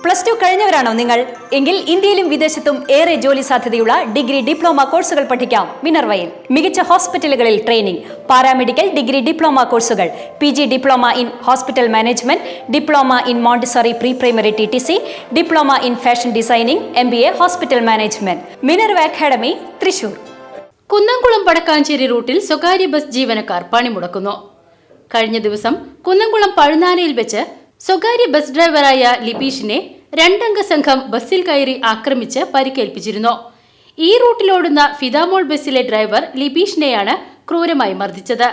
Plus two കഴിഞ്ഞവരാണോ നിങ്ങൾ? എങ്കിൽ ഇന്ത്യയിലും വിദേശത്തും ഏറെ ജോലി സാധ്യതയുള്ള ഡിഗ്രി ഡിപ്ലോമ കോഴ്സുകൾ പഠിക്കാം മിനർവയിൽ. മികച്ച ഹോസ്പിറ്റലുകളിൽ ട്രെയിനിങ്, പാരാമെഡിക്കൽ ഡിഗ്രി ഡിപ്ലോമ കോഴ്സുകൾ, PG diploma in hospital management, diploma in Montessori pre primary TTC, diploma in fashion designing, MBA hospital management. Minerva academy, Thrissur. Kunnamkulam Vadakkanchery റൂട്ടിൽ സ്വകാര്യ ബസ് ജീവനക്കാർ പണിമുടക്കുന്നു. കഴിഞ്ഞ ദിവസം കുന്നംകുളം പഴുനാനയിൽ വെച്ച് സ്വകാര്യ ബസ് ഡ്രൈവറായ ലിബീഷിനെ രണ്ടംഗ സംഘം ബസ്സിൽ കയറി ആക്രമിച്ച് പരിക്കേൽപ്പിച്ചിരുന്നു. ഈ റൂട്ടിലോടുന്ന ഫിദാമോൾ ബസ്സിലെ ഡ്രൈവർ ലിബീഷിനെയാണ് ക്രൂരമായി മർദ്ദിച്ചത്.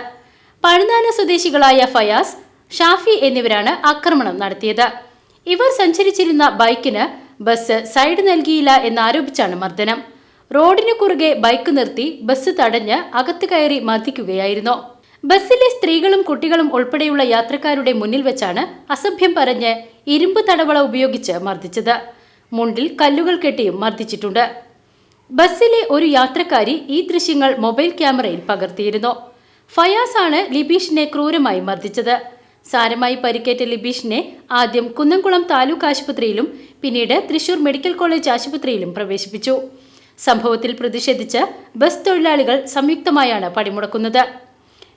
പഴുനാന സ്വദേശികളായ ഫയാസ്, ഷാഫി എന്നിവരാണ് ആക്രമണം നടത്തിയത്. ഇവർ സഞ്ചരിച്ചിരുന്ന ബൈക്കിന് ബസ് സൈഡ് നൽകിയില്ല എന്നാരോപിച്ചാണ് മർദ്ദനം. റോഡിനു കുറുകെ ബൈക്ക് നിർത്തി ബസ് തടഞ്ഞ് അകത്ത് കയറി മർദ്ദിക്കുകയായിരുന്നു. ബസ്സിലെ സ്ത്രീകളും കുട്ടികളും ഉൾപ്പെടെയുള്ള യാത്രക്കാരുടെ മുന്നിൽ വെച്ചാണ് അസഭ്യം പറഞ്ഞ് ഇരുമ്പ് തടവള ഉപയോഗിച്ച് മർദ്ദിച്ചത്. മുണ്ടിൽ കല്ലുകൾ കെട്ടിയും മർദ്ദിച്ചിട്ടുണ്ട്. ബസ്സിലെ ഒരു യാത്രക്കാരി ഈ ദൃശ്യങ്ങൾ മൊബൈൽ ക്യാമറയിൽ പകർത്തിയിരുന്നു. ഫയാസ് ആണ് ലിബീഷിനെ ക്രൂരമായി മർദ്ദിച്ചത്. സാരമായി പരിക്കേറ്റ ലിബീഷിനെ ആദ്യം കുന്നംകുളം താലൂക്ക് ആശുപത്രിയിലും പിന്നീട് തൃശൂർ മെഡിക്കൽ കോളേജ് ആശുപത്രിയിലും പ്രവേശിപ്പിച്ചു. സംഭവത്തിൽ പ്രതിഷേധിച്ച് ബസ് തൊഴിലാളികൾ സംയുക്തമായാണ് പണിമുടക്കുന്നത്.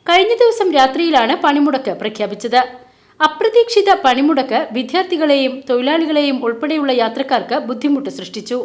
കഴിഞ്ഞ ദിവസം രാത്രിയിലാണ് പണിമുടക്ക് പ്രഖ്യാപിച്ചത്. അപ്രതീക്ഷിത പണിമുടക്ക് വിദ്യാർത്ഥികളെയും തൊഴിലാളികളെയും ഉൾപ്പെടെയുള്ള യാത്രക്കാർക്ക് ബുദ്ധിമുട്ട് സൃഷ്ടിച്ചു.